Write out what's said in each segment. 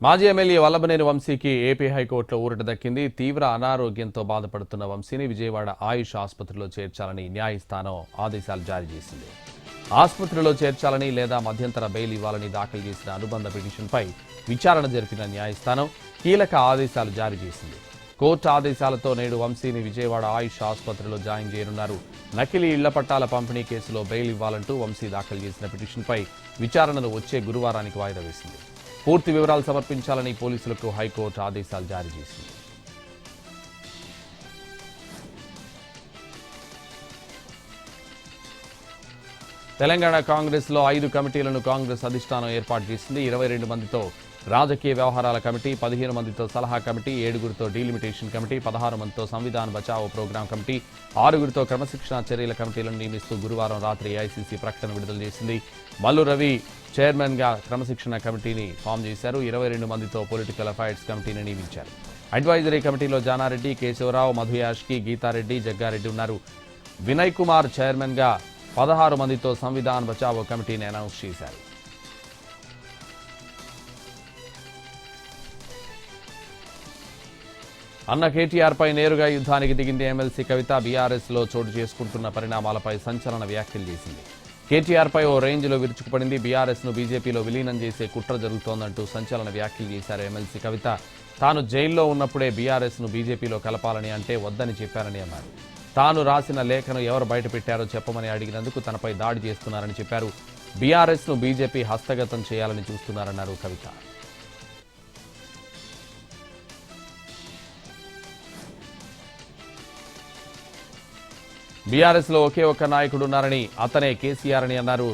మాజీ ఎమ్మెల్యే వల్లభనేని వంశీకి ఏపీ హైకోర్టులో ఊరట దక్కింది. తీవ్ర అనారోగ్యంతో బాధపడుతున్న వంశీని విజయవాడ ఆయుష్ ఆసుపత్రిలో చేర్చాలని న్యాయస్థానం ఆదేశాలు జారీ చేసింది. ఆసుపత్రిలో చేర్చాలని లేదా మధ్యంతర బెయిల్ ఇవ్వాలని దాఖలు చేసిన అనుబంధ పిటిషన్పై విచారణ జరిపిన న్యాయస్థానం కీలక ఆదేశాలు జారీ చేసింది. కోర్టు ఆదేశాలతో నేడు వంశీని విజయవాడ ఆయుష్ ఆసుపత్రిలో జాయిన్ చేయనున్నారు. నకిలీ ఇళ్ల పట్టాల పంపిణీ కేసులో బెయిల్ ఇవ్వాలంటూ వంశీ దాఖలు చేసిన పిటిషన్పై విచారణను వచ్చే గురువారానికి వాయిదా వేసింది. పూర్తి వివరాలు సమర్పించాలని పోలీసులకు హైకోర్టు ఆదేశాలు జారీ చేసింది. తెలంగాణ కాంగ్రెస్ లో 5 కమిటీలను కాంగ్రెస్ అధిష్టానం ఏర్పాటు చేసింది. 22 మందితో రాజకీయ వ్యవహారాల కమిటీ, 15 మందితో సలహా కమిటీ, 7గురితో డీలిమిటేషన్ కమిటీ, 16 మందితో సంవిధాన్ బచావో ప్రోగ్రాం కమిటీ, 6గురితో క్రమశిక్షణ చర్యల కమిటీలను నియమిస్తూ గురువారం రాత్రి ఏఐసీసీ ప్రకటన విడుదల చేసింది. మల్లు రవి చైర్మన్ గా క్రమశిక్షణ కమిటీని ఫామ్ చేశారు. 22 మందితో పొలిటికల్ అఫైర్స్ కమిటీని నియమించారు. అడ్వైజరీ కమిటీలో జానారెడ్డి, కేశవరావు, మధు యాష్కి, గీతారెడ్డి, జగ్గారెడ్డి ఉన్నారు. వినయ్ కుమార్ చైర్మన్ గా 16 మందితో సంవిధాన్ బచావో కమిటీని అనౌన్స్ చేశారు. అన్న కేటీఆర్ పై నేరుగా యుద్ధానికి దిగింది ఎమ్మెల్సీ కవిత. బీఆర్ఎస్ లో చోటు చేసుకుంటున్న పరిణామాలపై సంచలన వ్యాఖ్యలు చేసింది. కేటీఆర్ పై ఓ రేంజ్లో విరుచుకుపడింది. బీఆర్ఎస్ ను బీజేపీలో విలీనం చేసే కుట్ర జరుగుతోందంటూ సంచలన వ్యాఖ్యలు చేశారు ఎమ్మెల్సీ కవిత. తాను జైల్లో ఉన్నప్పుడే బీఆర్ఎస్ ను బీజేపీలో కలపాలని అంటే వద్దని చెప్పారని అన్నారు. తాను రాసిన లేఖను ఎవరు బయటపెట్టారో చెప్పమని అడిగినందుకు తనపై దాడి చేస్తున్నారని చెప్పారు. బీఆర్ఎస్ ను బీజేపీ హస్తగతం చేయాలని చూస్తున్నారన్నారు కవిత. బీఆర్ఎస్ లో ఒకే ఒక్క నాయకుడు ఉన్నారని, అతనే కేసీఆర్ అని అన్నారు.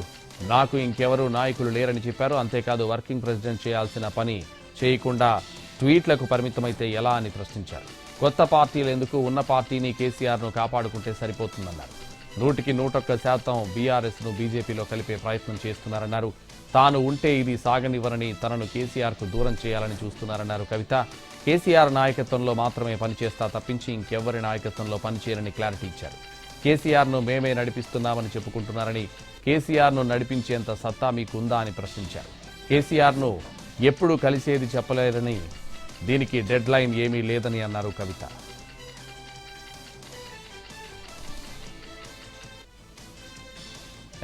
నాకు ఇంకెవరూ నాయకులు లేరని చెప్పారు. అంతేకాదు వర్కింగ్ ప్రెసిడెంట్ చేయాల్సిన పని చేయకుండా ట్వీట్లకు పరిమితమైతే ఎలా అని ప్రశ్నించారు. కొత్త పార్టీలు ఎందుకు, ఉన్న పార్టీని కేసీఆర్ ను కాపాడుకుంటే సరిపోతుందన్నారు. 100% బీఆర్ఎస్ ను బీజేపీలో కలిపే ప్రయత్నం చేస్తున్నారన్నారు. తాను ఉంటే ఇది సాగనివ్వరని, తనను కేసీఆర్ కు దూరం చేయాలని చూస్తున్నారన్నారు కవిత. కేసీఆర్ నాయకత్వంలో మాత్రమే పనిచేస్తా తప్పించి ఇంకెవ్వరి నాయకత్వంలో పనిచేయరని క్లారిటీ ఇచ్చారు. కేసీఆర్ ను మేమే నడిపిస్తున్నామని చెప్పుకుంటున్నారని, కేసీఆర్ ను నడిపించేంత సత్తా మీకుందా అని ప్రశ్నించారు. కేసీఆర్ ను ఎప్పుడు కలిసేది చెప్పలేరని, దీనికి డెడ్ లైన్ ఏమీ లేదని అన్నారు కవిత.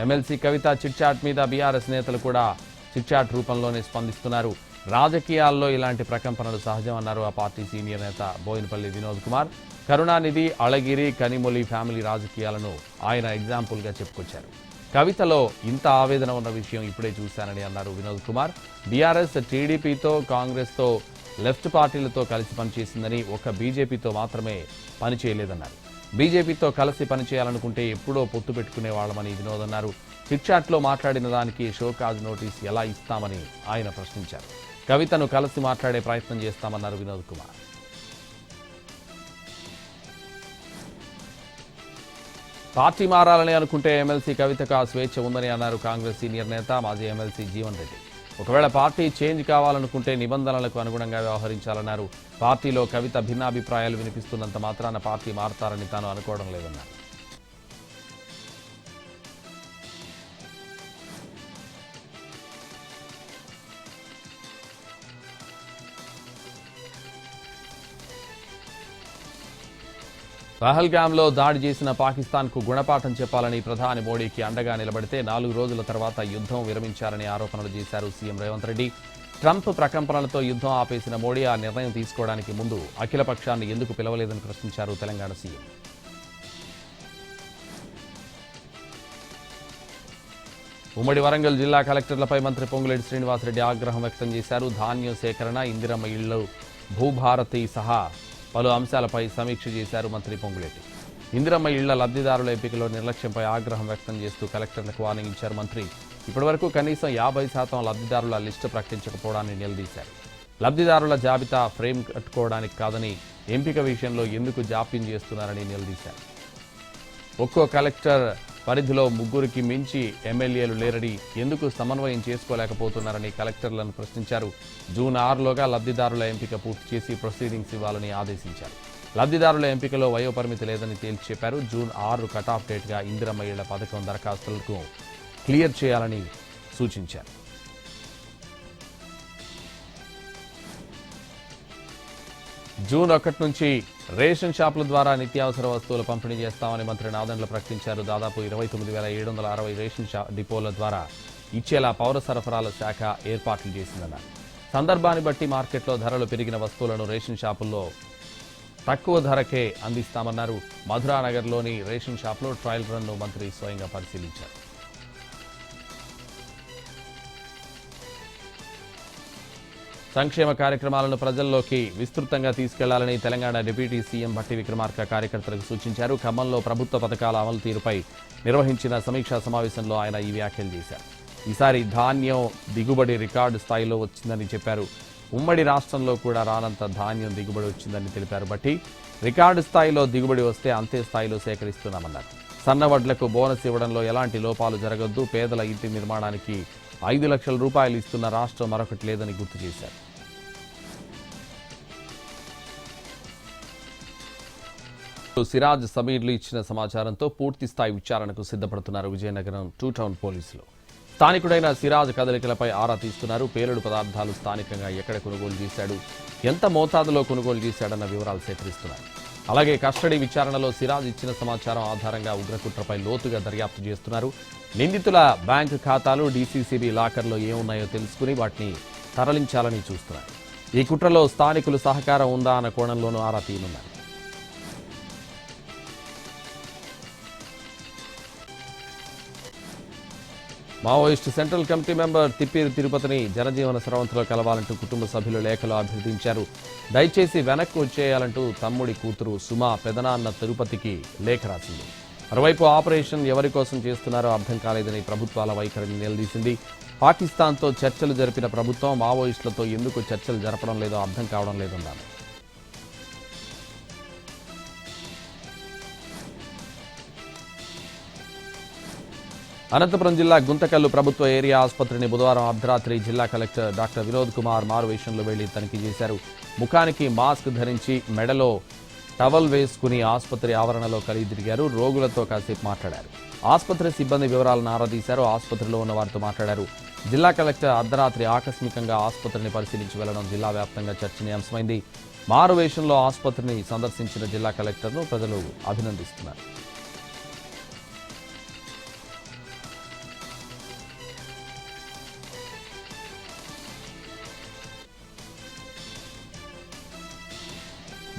ఎమ్మెల్సీ కవిత చిట్చాట్ మీద బీఆర్ఎస్ నేతలు కూడా చిట్చాట్ రూపంలోనే స్పందిస్తున్నారు. రాజకీయాల్లో ఇలాంటి ప్రకంపనలు సహజమన్నారు ఆ పార్టీ సీనియర్ నేత బోయినపల్లి వినోద్ కుమార్. కరుణానిధి, అళగిరి, కనిమొలి ఫ్యామిలీ రాజకీయాలను ఆయన ఎగ్జాంపుల్గా చెప్పుకొచ్చారు. కవితలో ఇంత ఆవేదన ఉన్న విషయం ఇప్పుడే చూశానని అన్నారు వినోద్ కుమార్. బీఆర్ఎస్ టీడీపీతో, కాంగ్రెస్తో, లెఫ్ట్ పార్టీలతో కలిసి పనిచేసిందని, ఒక్క బీజేపీతో మాత్రమే పనిచేయలేదన్నారు. బీజేపీతో కలిసి పనిచేయాలనుకుంటే ఎప్పుడో పొత్తు పెట్టుకునే వాళ్ళమని వినోద్ అన్నారు. చిట్చాట్లో మాట్లాడిన దానికి షోకాజ్ నోటీస్ ఎలా ఇస్తామని ఆయన ప్రశ్నించారు. కవితను కలిసి మాట్లాడే ప్రయత్నం చేస్తామన్నారు వినోద్ కుమార్. పార్టీ మారాలని అనుకుంటే ఎమ్మెల్సీ కవితకు ఆ స్వేచ్ఛ ఉందని అన్నారు కాంగ్రెస్ సీనియర్ నేత మాజీ ఎమ్మెల్సీ జీవన్ రెడ్డి. ఒకవేళ పార్టీ చేంజ్ కావాలనుకుంటే నిబంధనలకు అనుగుణంగా వ్యవహరించాలన్నారు. పార్టీలో కవిత భిన్నాభిప్రాయాలు వినిపిస్తున్నంత మాత్రాన పార్టీ మారతారని తాను అనుకోవడం లేదన్నారు. పహల్గామ్లో దాడి చేసిన పాకిస్తాన్కు గుణపాఠం చెప్పాలని ప్రధాని మోడీకి అండగా నిలబడితే 4 రోజుల తర్వాత యుద్ధం విరమించారని ఆరోపణలు చేశారు సీఎం రేవంత్ రెడ్డి. ట్రంప్ ప్రకంపనలతో యుద్ధం ఆపేసిన మోడీ ఆ నిర్ణయం తీసుకోవడానికి ముందు అఖిలపక్షాన్ని ఎందుకు పిలవలేదని ప్రశ్నించారు తెలంగాణ సీఎం. ఉమ్మడి వరంగల్ జిల్లా కలెక్టర్లపై మంత్రి పొంగులేటి శ్రీనివాసరెడ్డి ఆగ్రహం వ్యక్తం చేశారు. ధాన్యం సేకరణ, ఇందిరమ్మ ఇళ్లు, భూభారతి సహా పలు అంశాలపై సమీక్ష చేశారు మంత్రి పొంగులేటి. ఇందిరమ్మ ఇళ్ల లబ్ధిదారుల ఎంపికలో నిర్లక్ష్యంపై ఆగ్రహం వ్యక్తం చేస్తూ కలెక్టర్లకు వార్నింగ్ ఇచ్చారు మంత్రి. ఇప్పటివరకు కనీసం 50% లబ్ధిదారుల లిస్టు ప్రకటించకపోవడాన్ని నిలదీశారు. లబ్ధిదారుల జాబితా ఫ్రేమ్ కట్టుకోవడానికి కాదని, ఎంపిక విషయంలో ఎందుకు జాప్యం చేస్తున్నారని నిలదీశారు. ఒక్కో కలెక్టర్ పరిధిలో 3కి మించి ఎమ్మెల్యేలు లేరని, ఎందుకు సమన్వయం చేసుకోలేకపోతున్నారని కలెక్టర్లను ప్రశ్నించారు. జూన్ 6లోగా లబ్ధిదారుల ఎంపిక పూర్తి చేసి ప్రొసీడింగ్స్ ఇవ్వాలని ఆదేశించారు. లబ్ధిదారుల ఎంపికలో వయోపరిమితి లేదని తేల్చి చెప్పారు. జూన్ 6 కటాఫ్ డేట్గా ఇందిరమ్మ ఇళ్ల పథకం దరఖాస్తులకు క్లియర్ చేయాలని సూచించారు. జూన్ 1 నుంచి రేషన్ షాపుల ద్వారా నిత్యావసర వస్తువులు పంపిణీ చేస్తామని మంత్రి నాదెండ్ల ప్రకటించారు. దాదాపు 29,760 రేషన్ డిపోల ద్వారా ఇచ్చేలా పౌర సరఫరాల శాఖ ఏర్పాట్లు చేసిందన్నారు. సందర్భాన్ని బట్టి మార్కెట్లో ధరలు పెరిగిన వస్తువులను రేషన్ షాపుల్లో తక్కువ ధరకే అందిస్తామన్నారు. మధురానగర్లోని రేషన్ షాప్లో ట్రయల్ రన్ను మంత్రి స్వయంగా పరిశీలించారు. సంక్షేమ కార్యక్రమాలను ప్రజల్లోకి విస్తృతంగా తీసుకెళ్లాలని తెలంగాణ డిప్యూటీ సీఎం భట్టి విక్రమార్క కార్యకర్తలకు సూచించారు. ఖమ్మంలో ప్రభుత్వ పథకాల అమలు తీరుపై నిర్వహించిన సమీక్షా సమావేశంలో ఆయన ఈ వ్యాఖ్యలు చేశారు. ఈసారి ధాన్యం దిగుబడి రికార్డు స్థాయిలో వచ్చిందని చెప్పారు. ఉమ్మడి రాష్ట్రంలో కూడా రానంత ధాన్యం దిగుబడి వచ్చిందని తెలిపారు. బట్టి రికార్డు స్థాయిలో దిగుబడి వస్తే అంతే స్థాయిలో సేకరిస్తున్నామన్నారు. సన్నవడ్లకు బోనస్ ఇవ్వడంలో ఎలాంటి లోపాలు జరగొద్దు. పేదల ఇంటి నిర్మాణానికి 5 లక్షల రూపాయలు ఇస్తున్న రాష్ట్రం మరొకటి లేదని గుర్తు చేశారు. సిరాజ్ సమీర్లు ఇచ్చిన సమాచారంతో పూర్తి స్థాయి విచారణకు సిద్ధపడుతున్నారు విజయనగరం 2 టౌన్ పోలీసులు. స్థానికుడైన సిరాజ్ కదలికలపై ఆరా తీస్తున్నారు. పేలుడు పదార్థాలు స్థానికంగా ఎక్కడ కొనుగోలు చేశాడు, ఎంత మోతాదులో కొనుగోలు చేశాడన్న వివరాలు సేకరిస్తున్నారు. అలాగే కస్టడీ విచారణలో సిరాజ్ ఇచ్చిన సమాచారం ఆధారంగా ఉగ్రకుట్రపై లోతుగా దర్యాప్తు చేస్తున్నారు. నిందితుల బ్యాంకు ఖాతాలు, డీసీసీబీ లాకర్లో ఏమున్నాయో తెలుసుకుని వాటిని తరలించాలని చూస్తున్నారు. ఈ కుట్రలో స్థానికులు సహకారం ఉందా అన్న కోణంలోనూ ఆరా తీయనున్నారు. Maoist central committee member Tippiri తిరుపతిని జనజీవన స్రవంతిలో కలవాలంటూ కుటుంబ సభ్యులు లేఖలో అభ్యర్థించారు. దయచేసి వెనక్కు వచ్చేయాలంటూ తమ్ముడి కూతురు సుమా పెదనాన్న తిరుపతికి లేఖ రాసింది. మరోవైపు ఆపరేషన్ ఎవరి కోసం చేస్తున్నారో అర్థం కాలేదని ప్రభుత్వాల వైఖరిని నిలదీసింది. పాకిస్తాన్తో చర్చలు జరిపిన ప్రభుత్వం మావోయిస్టులతో ఎందుకు చర్చలు జరపడం లేదో అర్థం కావడం లేదన్నారు. అనంతపురం జిల్లా గుంతకల్లు ప్రభుత్వ ఏరియా ఆసుపత్రిని బుధవారం అర్ధరాత్రి జిల్లా కలెక్టర్ డాక్టర్ వినోద్ కుమార్ మారువేషంలో వెళ్లి తనిఖీ చేశారు. ముఖానికి మాస్క్ ధరించి మెడలో టవల్ వేసుకుని ఆసుపత్రి ఆవరణలో కలిగి తిరిగారు. రోగులతో కాసేపు మాట్లాడారు. ఆసుపత్రి సిబ్బంది వివరాలను ఆరాదీశారు. ఆసుపత్రిలో ఉన్న వారితో మాట్లాడారు. జిల్లా కలెక్టర్ అర్ధరాత్రి ఆకస్మికంగా ఆసుపత్రిని పరిశీలించి వెళ్లడం జిల్లా వ్యాప్తంగా చర్చనీయాంశమైంది. మారువేషంలో ఆసుపత్రిని సందర్శించిన జిల్లా కలెక్టర్ను ప్రజలు అభినందిస్తున్నారు.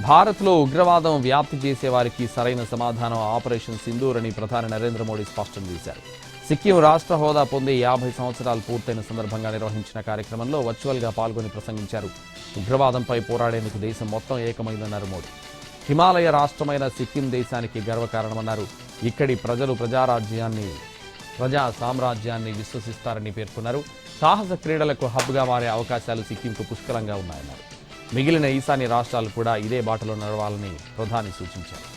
భారత్లో ఉగ్రవాదం వ్యాప్తి చేసే వారికి సరైన సమాధానం ఆపరేషన్ సింధూర్ అని ప్రధాని నరేంద్ర మోడీ స్పష్టం చేశారు. సిక్కిం రాష్ట్ర హోదా పొంది 50 సంవత్సరాలు పూర్తయిన సందర్భంగా నిర్వహించిన కార్యక్రమంలో వర్చువల్గా పాల్గొని ప్రసంగించారు. ఉగ్రవాదంపై పోరాడేందుకు దేశం మొత్తం ఏకమైందన్నారు మోడీ. హిమాలయ రాష్ట్రమైన సిక్కిం దేశానికి గర్వకారణమన్నారు. ఇక్కడి ప్రజలు ప్రజా సామ్రాజ్యాన్ని విశ్వసిస్తారని పేర్కొన్నారు. సాహస క్రీడలకు హబ్గా మారే అవకాశాలు సిక్కింకు పుష్కలంగా ఉన్నాయన్నారు. మిగిలిన ఈశాన్య రాష్ట్రాలు కూడా ఇదే బాటలో నడవాలని ప్రధాని సూచించారు.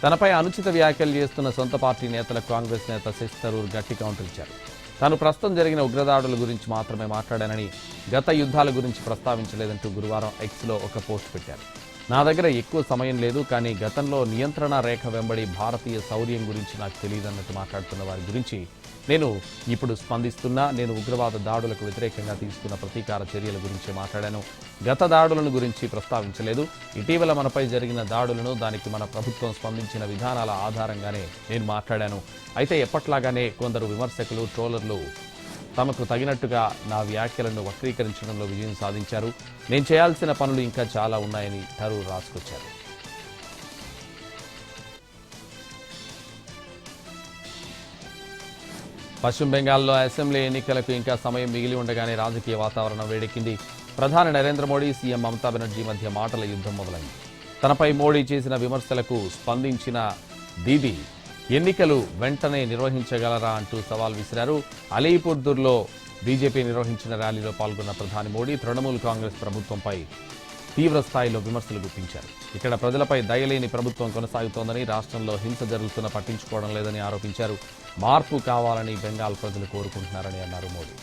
తనపై అనుచిత వ్యాఖ్యలు చేస్తున్న సొంత పార్టీ నేతలకు కాంగ్రెస్ నేత శశి థరూర్ గట్టి కౌంటర్ ఇచ్చారు. తాను ప్రస్తుతం జరిగిన ఉగ్రదాడుల గురించి మాత్రమే మాట్లాడానని, గత యుద్ధాల గురించి ప్రస్తావించలేదంటూ గురువారం ఎక్స్లో ఒక పోస్ట్ పెట్టారు. నా దగ్గర ఎక్కువ సమయం లేదు, కానీ గతంలో నియంత్రణ రేఖ వెంబడి భారతీయ శౌర్యం గురించి నాకు తెలియదన్నట్టు మాట్లాడుతున్న వారి గురించి నేను ఇప్పుడు స్పందిస్తున్నా. నేను ఉగ్రవాద దాడులకు వ్యతిరేకంగా తీసుకున్న ప్రతీకార చర్యల గురించి మాట్లాడాను. గత దాడులను గురించి ప్రస్తావించలేదు. ఇటీవల మనపై జరిగిన దాడులను, దానికి మన ప్రభుత్వం స్పందించిన విధానాల ఆధారంగానే నేను మాట్లాడాను. అయితే ఎప్పట్లాగానే కొందరు విమర్శకులు, ట్రోలర్లు తమకు తగినట్టుగా నా వ్యాఖ్యలను వక్రీకరించడంలో విజయం సాధించారు. నేను చేయాల్సిన పనులు ఇంకా చాలా ఉన్నాయని థరూర్ రాసుకొచ్చారు. పశ్చిమ బెంగాల్లో అసెంబ్లీ ఎన్నికలకు ఇంకా సమయం మిగిలి ఉండగానే రాజకీయ వాతావరణం వేడెక్కింది. ప్రధాని నరేంద్ర మోడీ, సీఎం మమతా బెనర్జీ మధ్య మాటల యుద్ధం మొదలైంది. తనపై మోడీ చేసిన విమర్శలకు స్పందించిన దీదీ ఎన్నికలు వెంటనే నిర్వహించగలరా అంటూ సవాల్ విసిరారు. అలీపూర్దుర్లో బీజేపీ నిర్వహించిన ర్యాలీలో పాల్గొన్న ప్రధాని మోడీ తృణమూల్ కాంగ్రెస్ ప్రభుత్వంపై తీవ్ర స్థాయిలో విమర్శలు గుప్పించారు. ఇక్కడ ప్రజలపై దయలేని ప్రభుత్వం కొనసాగుతోందని, రాష్ట్రంలో హింస జరుగుతున్నా పట్టించుకోవడం లేదని ఆరోపించారు. మార్పు కావాలని బెంగాల్ ప్రజలు కోరుకుంటున్నారని అన్నారు మోడీ.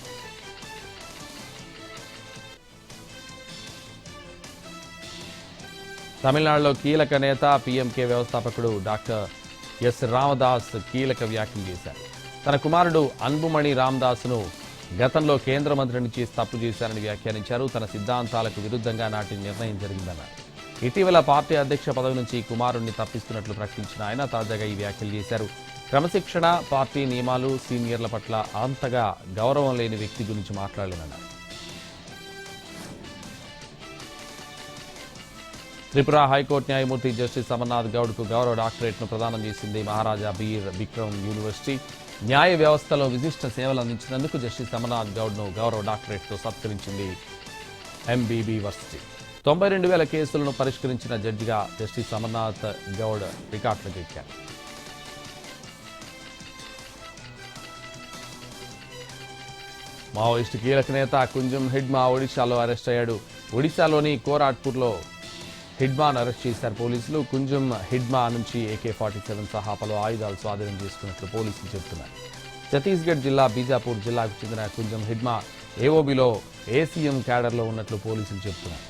తమిళనాడులో కీలక నేత పీఎంకే వ్యవస్థాపకుడు డాక్టర్ ఎస్ రామదాస్ కీలక వ్యాఖ్యలు చేశారు. తన కుమారుడు అన్బుమణి రామదాస్ను గతంలో కేంద్ర మంత్రి నుంచి తప్పు చేశారని వ్యాఖ్యానించారు. తన సిద్ధాంతాలకు విరుద్ధంగా నాటి నిర్ణయం జరిగిందన్నారు. ఇటీవల పార్టీ అధ్యక్ష పదవి నుంచి కుమారుణ్ణి తప్పిస్తున్నట్లు ప్రకటించిన ఆయన తాజాగా ఈ వ్యాఖ్యలు చేశారు. క్రమశిక్షణ, పార్టీ నియమాలు, సీనియర్ల పట్ల అంతగా గౌరవం లేని వ్యక్తి గురించి మాట్లాడలేనన్నారు. త్రిపుర హైకోర్టు న్యాయమూర్తి జస్టిస్ అమర్నాథ్ గౌడ్కు గౌరవ డాక్టరేట్ను ప్రదానం చేసింది మహారాజా బీర్ బిక్రమ్ యూనివర్సిటీ. న్యాయ వ్యవస్థలో విశిష్ట సేవలు అందించినందుకు జస్టిస్ అమర్నాథ్ గౌడ్ను గౌరవ డాక్టరేట్తో సత్కరించింది ఎంబీబీ వర్సిటీ. 92,000 కేసులను పరిష్కరించిన జడ్జిగా జస్టిస్ అమర్నాథ్ గౌడ్ రికార్డులకు ఎక్కారు. మావోయిస్టు కీలక నేత కుంజం హిడ్మా ఒడిశాలో అరెస్ట్ అయ్యాడు. ఒడిశాలోని కోరాట్పూర్లో హిడ్మాను అరెస్ట్ చేశారు పోలీసులు. కుంజం హిడ్మా నుంచి AK-47 సహా పలు ఆయుధాలు స్వాధీనం చేసుకున్నట్లు పోలీసులు చెబుతున్నారు. ఛత్తీస్గఢ్ జిల్లా బీజాపూర్ జిల్లాకు చెందిన కుంజం హిడ్మా ఏఓబీలో ఏసీఎం క్యాడర్లో ఉన్నట్లు పోలీసులు చెబుతున్నారు.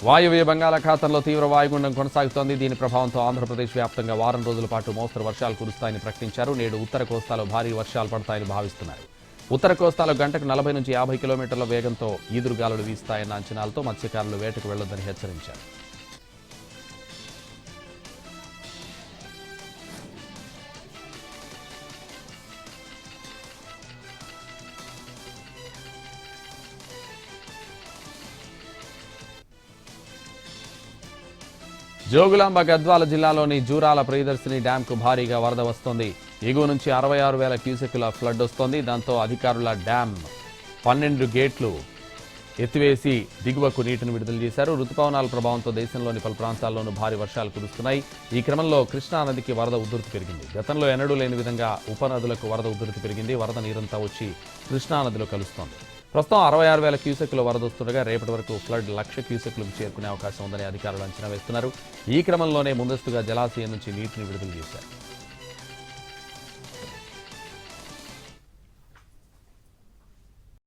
వాయువ్య బంగాళాఖాతంలో తీవ్ర వాయుగుండం కొనసాగుతోంది. దీని ప్రభావంతో ఆంధ్రప్రదేశ్ వ్యాప్తంగా వారం రోజుల పాటు మోస్తరు వర్షాలు కురుస్తాయని ప్రకటించారు. నేడు ఉత్తర కోస్తాలో భారీ వర్షాలు పడతాయని భావిస్తున్నారు. ఉత్తర కోస్తాలో గంటకు 40 నుంచి 50 కిలోమీటర్ల వేగంతో ఈదురుగాలులు వీస్తాయన్న అంచనాలతో మత్స్యకారులు వేటకు వెళ్లొద్దని హెచ్చరించారు. జోగులాంబ గద్వాల జిల్లాలోని జూరాల ప్రియదర్శిని డ్యాంకు భారీగా వరద వస్తోంది. ఎగువ నుంచి 66,000 క్యూసెక్కుల ఫ్లడ్ వస్తోంది. దాంతో అధికారుల డ్యాం 12 గేట్లు ఎత్తివేసి దిగువకు నీటిని విడుదల చేశారు. రుతుపవనాల ప్రభావంతో దేశంలోని పలు ప్రాంతాల్లోనూ భారీ వర్షాలు కురుస్తున్నాయి. ఈ క్రమంలో కృష్ణానదికి వరద ఉధృతి పెరిగింది. గతంలో ఎన్నడూ లేని విధంగా ఉపనదులకు వరద ఉధృతి పెరిగింది. వరద నీరంతా వచ్చి కృష్ణానదిలో కలుస్తోంది. ప్రస్తుతం 66,000 క్యూసెక్కుల వరద వస్తుండగా రేపటి వరకు ఫ్లడ్ 1,00,000 క్యూసెక్కులకు చేరుకునే అవకాశం ఉందని అధికారులు అంచనా వేస్తున్నారు. ఈ క్రమంలోనే ముందస్తుగా జలాశయం నుంచి నీటిని విడుదల చేశారు.